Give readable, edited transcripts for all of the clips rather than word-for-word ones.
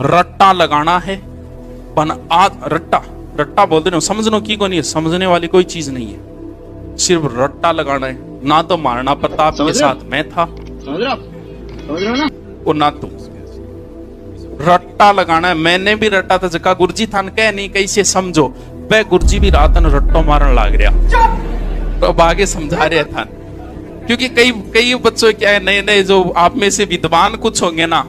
रट्टा लगाना है पन आज रट्टा रट्टा बोलते ना, समझनो की को नहीं है, समझने वाली कोई चीज नहीं है, सिर्फ रट्टा लगाना है। ना तो महाराणा प्रताप के साथ मैं था समझ रहे हो ना, और ना तुम। रट्टा लगाना है, मैंने भी रट्टा था जका गुरुजी थान कह नहीं कैसे समझो, वह गुरुजी भी रात न रट्टो मारन लाग रहा, तो अब आगे समझा रहे था। क्योंकि कई बच्चों क्या है, नए नए जो आप में से विद्वान कुछ होंगे ना,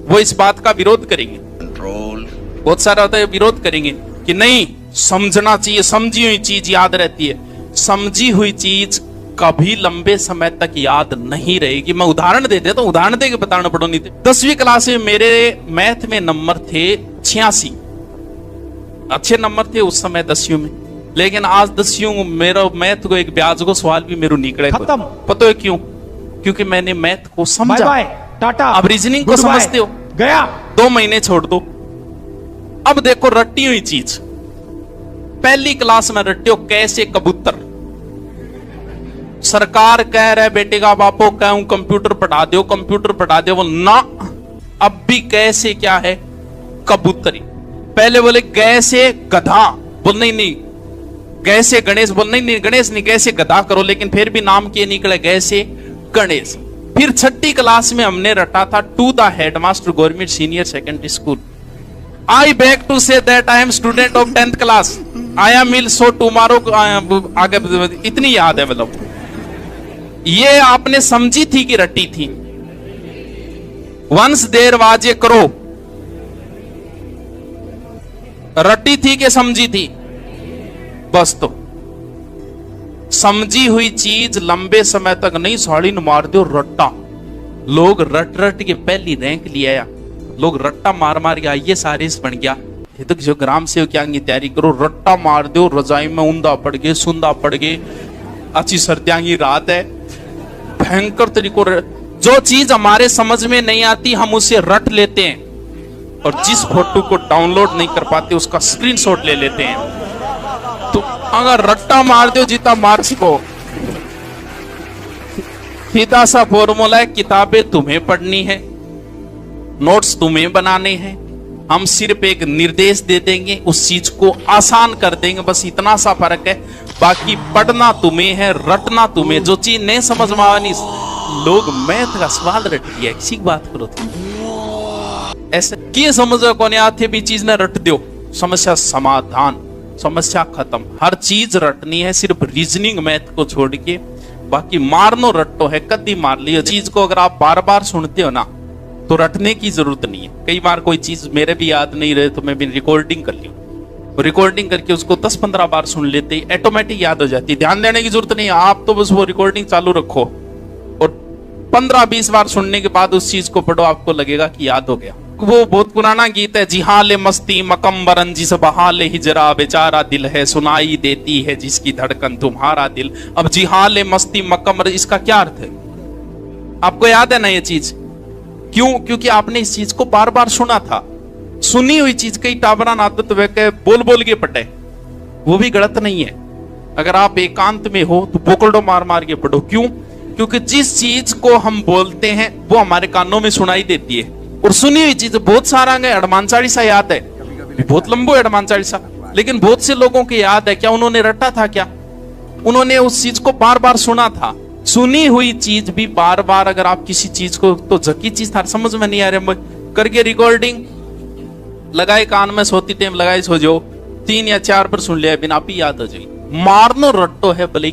वो इस बात का विरोध करेंगे। कंट्रोल बहुत सारा होता है, विरोध करेंगे कि नहीं समझना चाहिए, समझी हुई चीज याद रहती है। समझी हुई चीज कभी लंबे समय तक याद नहीं रहेगी। मैं उदाहरण देते तो उदाहरण दे के बताना पड़ो नहीं थे। 10वीं क्लास में मेरे मैथ में नंबर थे 86, अच्छे नंबर थे उस समय 10वीं में। लेकिन आज 10वीं में मेरा मैथ को एक ब्याज को सवाल भी मेरे निकले खत्म। पता है क्यों? क्योंकि मैंने मैथ को समझा। Bye bye tata. अब रीजनिंग को समझते हो, गया 2 महीने छोड़ दो। अब देखो रट्टी हुई चीज, पहली क्लास में रट्टे हो कैसे कबूतर। सरकार कह रहे बेटे का बापो कहूं कंप्यूटर पढ़ा दो, कंप्यूटर पढ़ा दो, वो ना। अब भी कैसे क्या है कबूतरी। पहले बोले कैसे गधा, बोल नहीं कैसे गणेश, बोल नहीं गणेश नहीं कैसे गधा करो, लेकिन फिर भी नाम के निकले कैसे गणेश। फिर 6ठी क्लास में हमने रटा था to the headmaster government senior secondary school. I beg to say that I am student of 10th class, I am will so tomorrow. आगे इतनी याद है, मतलब ये आपने समझी थी कि रटी थी। वंस देर वाजे करो, रटी थी कि समझी थी? बस तो समझी हुई चीज लंबे समय तक नहीं साड़ी न मार दो रट्टा। लोग रट के पहली रैंक लिया, लोग रट्टा मार मार के आइए सारे बन गया। ये तो जो ग्राम सेवक की तैयारी करो, रट्टा मार दो, रजाई में ऊंधा पड़ गए, सुंदा पड़ गए, अच्छी सर्दियां की रात है, भयंकर तरीकों। जो चीज हमारे समझ में नहीं आती हम उसे रट लेते हैं, और जिस फोटो को डाउनलोड नहीं कर पाते उसका स्क्रीनशॉट ले लेते हैं। तो अगर रट्टा मार दो जितना मार सको, सीधा सा फॉर्मूला है, किताबें तुम्हें पढ़नी है, नोट्स तुम्हें बनाने हैं, हम सिर्फ एक निर्देश दे देंगे, उस चीज को आसान कर देंगे, बस इतना सा फर्क है। बाकी पढ़ना तुम्हें है, रटना तुम्हें। जो चीज नहीं समझ में आनी, लोग मैथ का सवाल रट दिया, किसी की बात करो तुम ऐसे किए समझ कौन आते भी चीज ने रट दो, समस्या समाधान, समस्या खत्म। हर चीज रटनी है, सिर्फ रीजनिंग मैथ को छोड़ के, बाकी मारनो रट्टो है कदी मार लियो। चीज को अगर आप बार बार सुनते हो ना तो रटने की जरूरत नहीं है। कई बार कोई चीज मेरे भी याद नहीं रहे तो मैं भी रिकॉर्डिंग कर ली, रिकॉर्डिंग करके उसको 10-15 बार सुन लेते ही ऑटोमेटिक याद हो जाती है। ध्यान देने की जरूरत नहीं है, आप तो बस वो रिकॉर्डिंग चालू रखो और 15-20 बार सुनने के बाद उस चीज को पढ़ो, आपको लगेगा कि याद हो गया। वो बहुत पुराना गीत है, जिहाले मस्ती मकम्बरन जिस बहाले हिजरा बेचारा दिल है, सुनाई देती है जिसकी धड़कन तुम्हारा दिल। अब जिहाले मस्ती मकम्बर, इसका क्या अर्थ है? आपको याद है ना ये चीज? क्यों? क्योंकि आपने इस चीज को बार बार सुना था। सुनी हुई चीज कई टाबरान आदत वे के बोल बोल के पढ़े, वो भी गलत नहीं है। अगर आप एकांत में हो तो बोकड़ो मार मार के पढ़ो। क्यों? क्योंकि जिस चीज को हम बोलते हैं वो हमारे कानों में सुनाई देती है, और सुनी हुई चीज बहुत सारा है। हनुमान चालीसा याद है, बहुत लंबो है हनुमान चालीसा, लेकिन बहुत से लोगों को याद है। क्या उन्होंने रटा था? क्या उन्होंने उस चीज को बार बार सुना था? सुनी हुई चीज भी बार बार, अगर आप किसी चीज को, तो जकी चीज था समझ में नहीं आ रहा, करके रिकॉर्डिंग लगाए कान में, सोती टाइम लगाए सो जाओ, 3 या 4 पर सुन लिया बिना भी याद हो जाए। मारनो रट्टो है भले